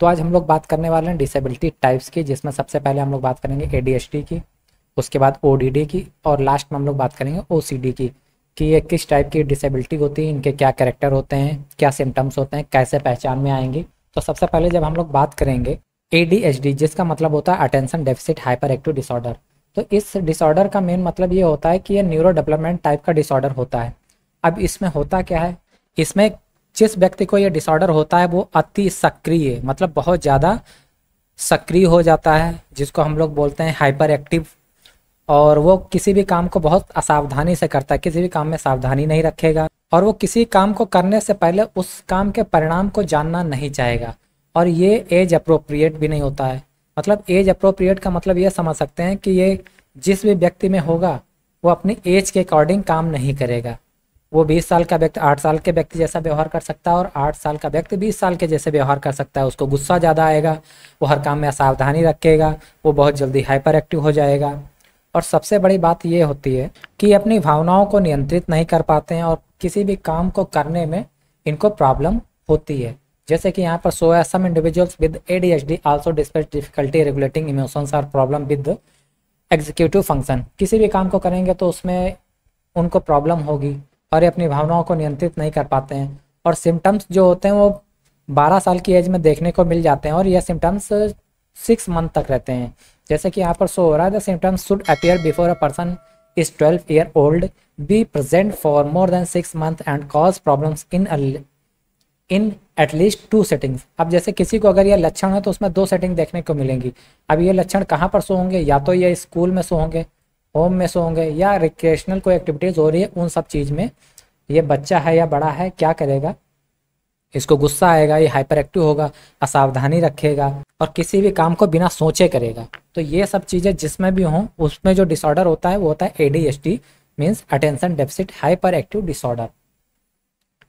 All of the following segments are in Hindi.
तो आज हम लोग बात करने वाले हैं डिसेबिलिटी टाइप्स की, जिसमें सबसे पहले हम लोग बात करेंगे ADHD की, उसके बाद ODD की और लास्ट में हम लोग बात करेंगे OCD की कि ये किस टाइप की डिसेबिलिटी होती है, इनके क्या कैरेक्टर होते हैं, क्या सिम्टम्स होते हैं, कैसे पहचान में आएंगी। तो सबसे पहले जब हम लोग बात करेंगे ADHD, जिसका मतलब होता है attention deficit hyper active disorder, तो इस डिसऑर्डर का मेन मतलब ये होता है कि ये न्यूरो डेवलपमेंट टाइप का डिसऑर्डर होता है। अब इसमें होता क्या है, इसमें जिस व्यक्ति को ये डिसऑर्डर होता है वो अति सक्रिय, मतलब बहुत ज़्यादा सक्रिय हो जाता है, जिसको हम लोग बोलते हैं हाइपर एक्टिव। और वो किसी भी काम को बहुत असावधानी से करता है, किसी भी काम में सावधानी नहीं रखेगा, और वो किसी काम को करने से पहले उस काम के परिणाम को जानना नहीं चाहेगा। और ये एज अप्रोप्रिएट भी नहीं होता है। मतलब एज अप्रोप्रिएट का मतलब ये समझ सकते हैं कि ये जिस भी व्यक्ति में होगा वो अपनी एज के अकॉर्डिंग काम नहीं करेगा। वो 20 साल का व्यक्ति 8 साल के व्यक्ति जैसा व्यवहार कर सकता है और 8 साल का व्यक्ति 20 साल के जैसे व्यवहार कर सकता है। उसको गुस्सा ज़्यादा आएगा, वो हर काम में असावधानी रखेगा, वो बहुत जल्दी हाइपर एक्टिव हो जाएगा। और सबसे बड़ी बात ये होती है कि अपनी भावनाओं को नियंत्रित नहीं कर पाते हैं और किसी भी काम को करने में इनको प्रॉब्लम होती है। जैसे कि यहाँ पर शो है some individuals with ADHD also display difficulty regulating emotions और प्रॉब्लम विद एग्जीक्यूटिव फंक्शन। किसी भी काम को करेंगे तो उसमें उनको प्रॉब्लम होगी और ये अपनी भावनाओं को नियंत्रित नहीं कर पाते हैं। और सिम्टम्स जो होते हैं वो 12 साल की एज में देखने को मिल जाते हैं और यह सिम्टम्स 6 मंथ तक रहते हैं। जैसे कि यहाँ पर शो हो रहा है, the symptoms should appear before a person is 12 year old, be present for more then 6 month and cause problems in at least 2 settings. अब जैसे किसी को अगर ये लक्षण है तो उसमें 2 सेटिंग देखने को मिलेंगी। अब ये लक्षण कहाँ पर शो होंगे, या तो ये स्कूल में शो होंगे, होम में शो होंगे, या रिक्रिएशनल कोई एक्टिविटीज़ हो रही है उन सब चीज़ में। ये बच्चा है या बड़ा है, क्या करेगा, इसको गुस्सा आएगा, ये हाइपर एक्टिव होगा, असावधानी रखेगा और किसी भी काम को बिना सोचे करेगा। तो ये सब चीज़ें जिसमें भी हों उसमें जो डिसऑर्डर होता है वो होता है ADHD, means attention deficit hyper active disorder.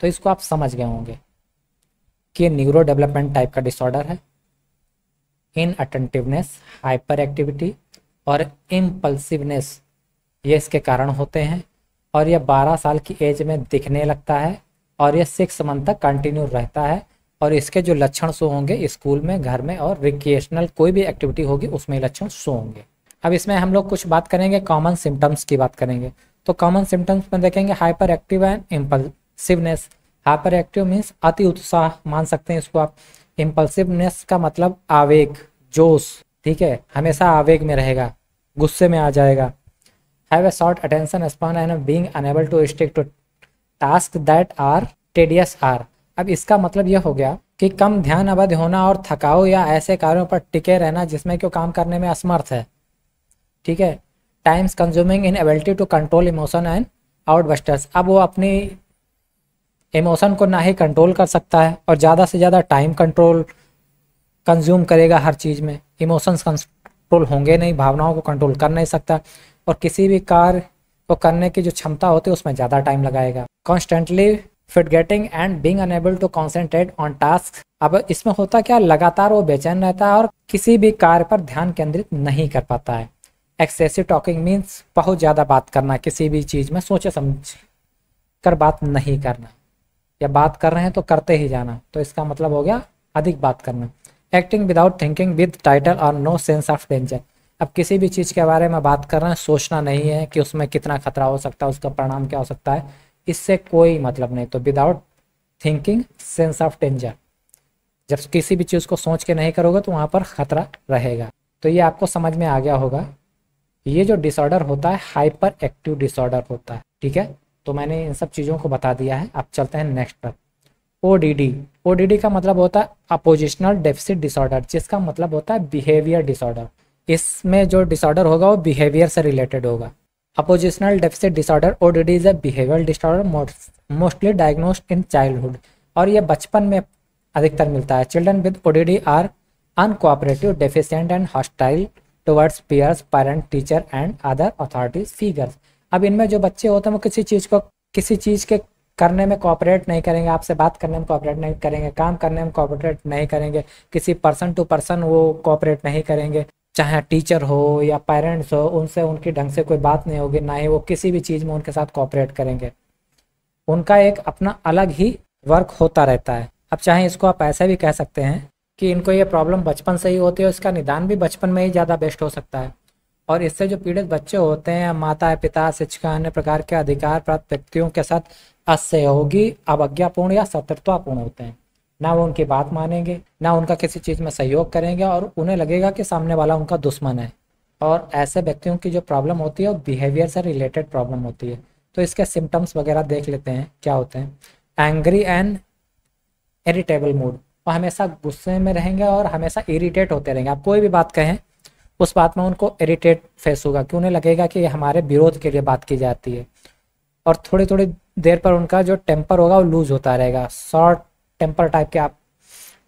तो इसको आप समझ गए होंगे कि ये न्यूरो डेवलपमेंट टाइप का डिसऑर्डर है। इनअटेंटिवनेस, हाइपर एक्टिविटी और इम्पल्सिवनेस ये इसके कारण होते हैं। और ये 12 साल की एज में दिखने लगता है और ये 6 मंथ तक कंटिन्यू रहता है। और इसके जो लक्षण शो होंगे स्कूल में, घर में और रिक्रिएशनल कोई भी एक्टिविटी होगी उसमें लक्षण शो होंगे। अब इसमें हम लोग कुछ बात करेंगे, कॉमन सिम्टम्स की बात करेंगे। तो कॉमन सिम्टम्स में देखेंगे hyper active and impulsiveness. Hyper active means अति उत्साह मान सकते हैं इसको आप। इम्पल्सिवनेस का मतलब आवेग, जोश, ठीक है, हमेशा आवेग में रहेगा, गुस्से में आ जाएगा। Have a short attention span and being unable to stick to task that are tedious or. अब इसका मतलब यह हो गया कि कम ध्यान अवधि होना और थकाऊ या ऐसे कार्यों पर टिके रहना जिसमें कि काम करने में असमर्थ है, ठीक है। Times consuming inability to control emotion and outbursts. अब वो अपनी इमोशन को ना ही कंट्रोल कर सकता है और ज़्यादा से ज़्यादा टाइम कंज्यूम करेगा हर चीज़ में। इमोशंस कंट्रोल होंगे नहीं, भावनाओं को कंट्रोल कर नहीं सकता और किसी भी कार्य को करने की जो क्षमता होती है उसमें ज़्यादा टाइम लगाएगा। Constantly forgetting and being unable to concentrate on task. अब इसमें होता क्या, लगातार वो बेचैन रहता है और किसी भी कार्य पर ध्यान केंद्रित नहीं कर पाता है। एक्सेसिव टॉकिंग मीन्स बहुत ज़्यादा बात करना, किसी भी चीज़ में सोचे समझ कर बात नहीं करना, या बात कर रहे हैं तो करते ही जाना, तो इसका मतलब हो गया अधिक बात करना। Acting without thinking with title और नो सेंस ऑफ डेंजर। अब किसी भी चीज़ के बारे में बात कर रहे हैं, सोचना नहीं है कि उसमें कितना खतरा हो सकता है, उसका परिणाम क्या हो सकता है, इससे कोई मतलब नहीं। तो without thinking sense of danger, जब किसी भी चीज़ को सोच के नहीं करोगे तो वहाँ पर खतरा रहेगा। तो ये आपको समझ में आ गया होगा। ये जो डिसऑर्डर होता है हाइपर एक्टिव डिसऑर्डर होता है, ठीक है। तो मैंने इन सब चीज़ों को बता दिया है। अब चलते हैं नेक्स्ट पर। ODD का मतलब होता है अपोजिशनल डेफिसिट डिसऑर्डर, जिसका मतलब होता है बिहेवियर डिसऑर्डर। इसमें जो डिसऑर्डर होगा वो बिहेवियर से रिलेटेड होगा। Oppositional deficit disorder ODD is a behavioural disorder mostly diagnosed in childhood. और ये बचपन में अधिकतर मिलता है। Children with ODD are uncooperative, deficient and hostile towards peers, parent, teacher and other authorities figures. अब इनमें जो बच्चे होते हैं वो किसी चीज़ के करने में कोऑपरेट नहीं करेंगे, आपसे बात करने में कोऑपरेट नहीं करेंगे, काम करने में कोऑपरेट नहीं करेंगे, किसी पर्सन टू पर्सन वो कोऑपरेट नहीं करेंगे, चाहे टीचर हो या पेरेंट्स हो, उनसे उनकी ढंग से कोई बात नहीं होगी, ना ही वो किसी भी चीज़ में उनके साथ कोऑपरेट करेंगे। उनका एक अपना अलग ही वर्क होता रहता है। अब चाहे इसको आप ऐसा भी कह सकते हैं कि इनको ये प्रॉब्लम बचपन से ही होती है, इसका निदान भी बचपन में ही ज़्यादा बेस्ट हो सकता है। और इससे जो पीड़ित बच्चे होते हैं, माता पिता शिक्षक अन्य प्रकार के अधिकार प्राप्त व्यक्तियों के साथ असहयोगी, अवज्ञापूर्ण या शत्रुतापूर्ण होते हैं। ना वो उनकी बात मानेंगे, ना उनका किसी चीज़ में सहयोग करेंगे, और उन्हें लगेगा कि सामने वाला उनका दुश्मन है। और ऐसे व्यक्तियों की जो प्रॉब्लम होती है वो बिहेवियर से रिलेटेड प्रॉब्लम होती है। तो इसके सिम्टम्स वगैरह देख लेते हैं क्या होते हैं। एंग्री एंड इरिटेबल मूड, वो हमेशा गुस्से में रहेंगे और हमेशा इरिटेट होते रहेंगे। आप कोई भी बात कहें उस बात में उनको इरिटेट फेस होगा, कि उन्हें लगेगा कि हमारे विरोध के लिए बात की जाती है। और थोड़ी थोड़ी देर पर उनका जो टेम्पर होगा वो लूज होता रहेगा। शॉर्ट टेम्पर टाइप के आप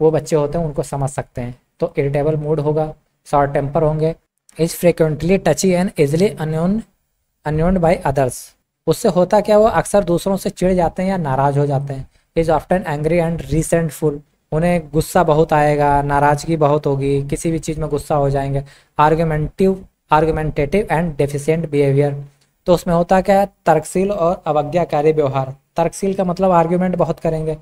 वो बच्चे होते हैं उनको समझ सकते हैं। तो इरिटेबल मूड होगा, शॉर्ट टेम्पर होंगे। Is frequently touchy and easily annoyed by others, उससे होता क्या, वो अक्सर दूसरों से चिढ़ जाते हैं या नाराज हो जाते हैं। Is often angry and resentful, उन्हें गुस्सा बहुत आएगा, नाराजगी बहुत होगी, किसी भी चीज़ में गुस्सा हो जाएंगे। आर्गुमेंटेटिव एंड डेफिशिएंट बिहेवियर, तो उसमें होता क्या है, तर्कशील और अवज्ञाकारी व्यवहार। तर्कशील का मतलब आर्ग्यूमेंट बहुत करेंगे,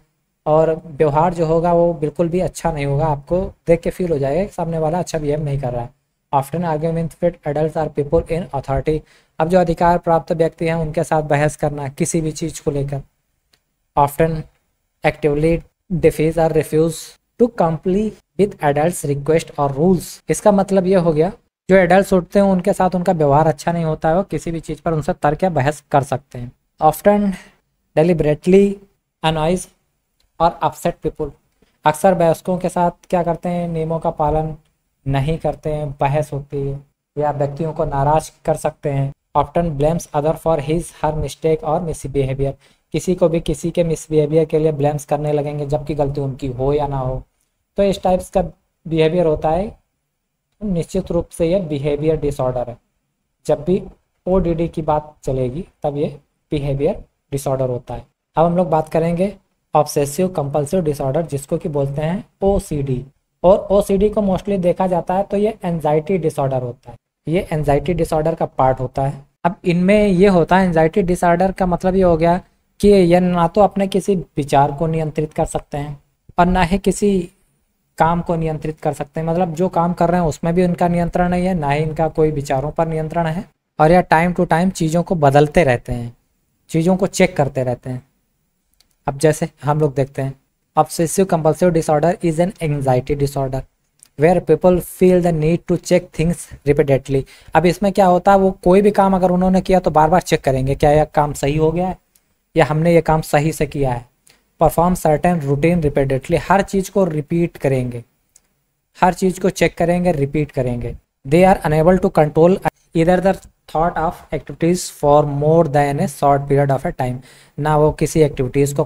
और व्यवहार जो होगा वो बिल्कुल भी अच्छा नहीं होगा। आपको देख के फील हो जाएगा कि सामने वाला अच्छा बिहेव नहीं कर रहा है। Often argument with adult or people in authority, अब जो अधिकार प्राप्त व्यक्ति हैं उनके साथ बहस करना किसी भी चीज़ को लेकर। ऑफ्टन एक्टिवली डिफीज और refuse to comply with adult request और रूल्स, इसका मतलब ये हो गया जो एडल्ट उठते हैं उनके साथ उनका व्यवहार अच्छा नहीं होता है, वो किसी भी चीज़ पर उनसे तर्क या बहस कर सकते हैं। ऑफ्टन डेलिबरेटली अनॉइज और अपसेट पीपल, अक्सर वयस्कों के साथ क्या करते हैं, नियमों का पालन नहीं करते हैं, बहस होती है या व्यक्तियों को नाराज कर सकते हैं। Often blames other for his her mistake और मिसबिहेवियर, किसी को भी किसी के मिसबिहेवियर के लिए ब्लेम्स करने लगेंगे जबकि गलती उनकी हो या ना हो। तो इस टाइप्स का बिहेवियर होता है, निश्चित रूप से ये बिहेवियर डिसऑर्डर है। जब भी ओडीडी की बात चलेगी तब ये बिहेवियर डिसऑर्डर होता है। अब हम लोग बात करेंगे ऑब्सेसिव कंपल्सिव डिसऑर्डर, जिसको कि बोलते हैं ओसीडी। और ओसीडी को मोस्टली देखा जाता है तो ये एंजाइटी डिसऑर्डर होता है, ये एंजाइटी डिसऑर्डर का पार्ट होता है। अब इनमें ये होता है, एंजाइटी डिसऑर्डर का मतलब ये हो गया कि ये ना तो अपने किसी विचार को नियंत्रित कर सकते हैं और ना ही किसी काम को नियंत्रित कर सकते हैं। मतलब जो काम कर रहे हैं उसमें भी उनका नियंत्रण नहीं है, ना ही इनका कोई विचारों पर नियंत्रण है। और यह टाइम टू टाइम चीज़ों को बदलते रहते हैं, चीज़ों को चेक करते रहते हैं। अब जैसे हम लोग देखते हैं, obsessive compulsive disorder is an anxiety disorder where people feel the need to check things repeatedly. अब इसमें क्या होता है, वो कोई भी काम अगर उन्होंने किया तो बार बार चेक करेंगे क्या यह काम सही हो गया है या हमने ये काम सही से किया है। परफॉर्म सर्टेन रूटीन रिपीटेडली, हर चीज़ को रिपीट करेंगे, हर चीज़ को चेक करेंगे, रिपीट करेंगे। They are unable to control either the thought of activities for more than a short period of a time, ना वो किसी एक्टिविटीज़ को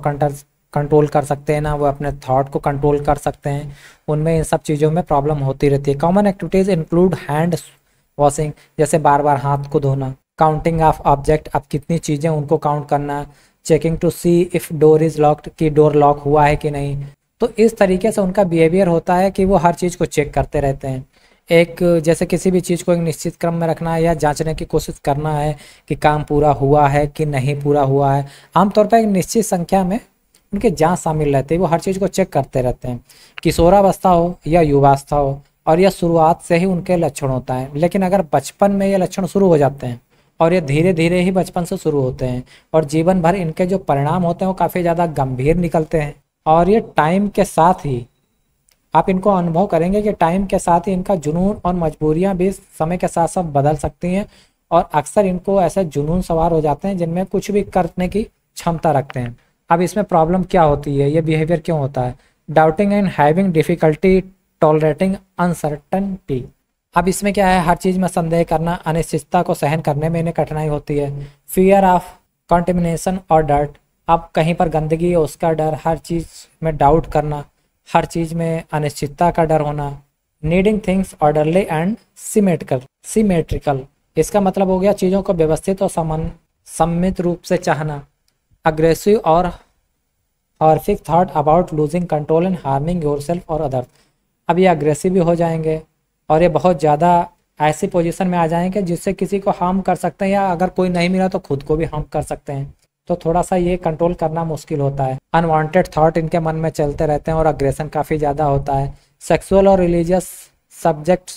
कंट्रोल कर सकते हैं, ना वो अपने थॉट को कंट्रोल कर सकते हैं। उनमें इन सब चीज़ों में प्रॉब्लम होती रहती है। Common activities include hand washing, जैसे बार बार हाथ को धोना, काउंटिंग ऑफ ऑब्जेक्ट, अब कितनी चीज़ें उनको काउंट करना, checking to see if door is locked, कि डोर लॉक हुआ है कि नहीं। तो इस तरीके से उनका बिहेवियर होता है कि वो हर चीज़ को चेक करते रहते हैं। एक जैसे किसी भी चीज़ को एक निश्चित क्रम में रखना है या जांचने की कोशिश करना है कि काम पूरा हुआ है कि नहीं पूरा हुआ है। आमतौर पर एक निश्चित संख्या में उनके जांच शामिल रहते हैं, वो हर चीज़ को चेक करते रहते हैं। किशोरावस्था हो या युवावस्था हो, और यह शुरुआत से ही उनके लक्षण होता है। लेकिन अगर बचपन में ये लक्षण शुरू हो जाते हैं और ये धीरे धीरे ही बचपन से शुरू होते हैं और जीवन भर इनके जो परिणाम होते हैं वो काफ़ी ज़्यादा गंभीर निकलते हैं। और ये टाइम के साथ ही आप इनको अनुभव करेंगे कि टाइम के साथ ही इनका जुनून और मजबूरियां भी समय के साथ साथ बदल सकती हैं, और अक्सर इनको ऐसे जुनून सवार हो जाते हैं जिनमें कुछ भी करने की क्षमता रखते हैं। अब इसमें प्रॉब्लम क्या होती है, ये बिहेवियर क्यों होता है। Doubting and having difficulty tolerating uncertainty, अब इसमें क्या है, हर चीज़ में संदेह करना, अनिश्चितता को सहन करने में इन्हें कठिनाई होती है। फियर ऑफ कॉन्टेमिनेशन और डर्ट, अब कहीं पर गंदगी है उसका डर, हर चीज़ में डाउट करना, हर चीज़ में अनिश्चितता का डर होना। Needing things orderly and symmetrical, इसका मतलब हो गया चीज़ों को व्यवस्थित और सम्मित रूप से चाहना। अग्रेसिव और horrific thought about losing control and harming yourself और अदर्स, अब ये अग्रेसिव भी हो जाएंगे और ये बहुत ज़्यादा ऐसी पोजीशन में आ जाएंगे जिससे किसी को हार्म कर सकते हैं, या अगर कोई नहीं मिला तो खुद को भी हार्म कर सकते हैं। तो थोड़ा सा ये कंट्रोल करना मुश्किल होता है। अनवांटेड थॉट इनके मन में चलते रहते हैं और अग्रेशन काफ़ी ज़्यादा होता है। सेक्सुअल और रिलीजियस सब्जेक्ट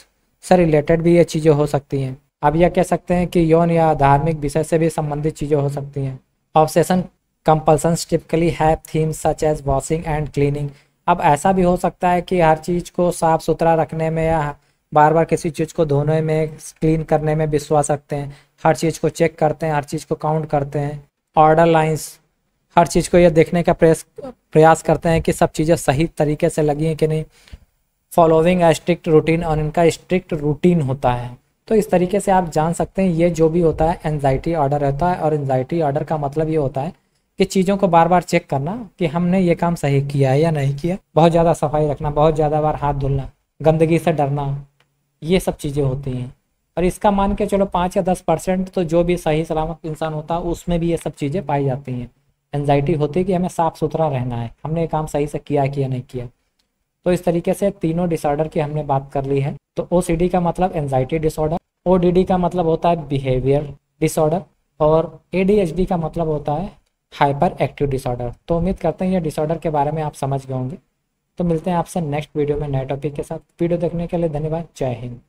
से रिलेटेड भी ये चीज़ें हो सकती हैं। अब यह कह सकते हैं कि यौन या धार्मिक विषय से भी संबंधित चीज़ें हो सकती हैं। Obsession compulsions typically have themes such as washing and cleaning. अब ऐसा भी हो सकता है कि हर चीज़ को साफ सुथरा रखने में या बार बार किसी चीज़ को धोने में, क्लीन करने में विश्वास रखते हैं, हर चीज़ को चेक करते हैं, हर चीज़ को काउंट करते हैं। ऑर्डर लाइंस, हर चीज़ को यह देखने का प्रयास करते हैं कि सब चीज़ें सही तरीके से लगी हैं कि नहीं। फॉलोइंग अ स्ट्रिक्ट रूटीन, और इनका स्ट्रिक्ट रूटीन होता है। तो इस तरीके से आप जान सकते हैं ये जो भी होता है एंजाइटी ऑर्डर रहता है। और एंजाइटी ऑर्डर का मतलब ये होता है कि चीज़ों को बार बार चेक करना कि हमने ये काम सही किया है या नहीं किया। बहुत ज़्यादा सफाई रखना, बहुत ज़्यादा बार हाथ धुलना, गंदगी से डरना, ये सब चीज़ें होती हैं। और इसका मान के चलो 5 या 10% तो जो भी सही सलामत इंसान होता है उसमें भी ये सब चीज़ें पाई जाती हैं। एंजाइटी होती है कि हमें साफ़ सुथरा रहना है, हमने ये काम सही से किया कि या नहीं किया। तो इस तरीके से तीनों डिसऑर्डर की हमने बात कर ली है। तो ओसीडी का मतलब एंजाइटी डिसऑर्डर, ओडीडी का मतलब होता है बिहेवियर डिसऑर्डर, और एडीएचडी का मतलब होता है हाइपर एक्टिव डिसऑर्डर। तो उम्मीद करते हैं ये डिसऑर्डर के बारे में आप समझ गए होंगे। तो मिलते हैं आपसे नेक्स्ट वीडियो में नए टॉपिक के साथ। वीडियो देखने के लिए धन्यवाद। जय हिंद।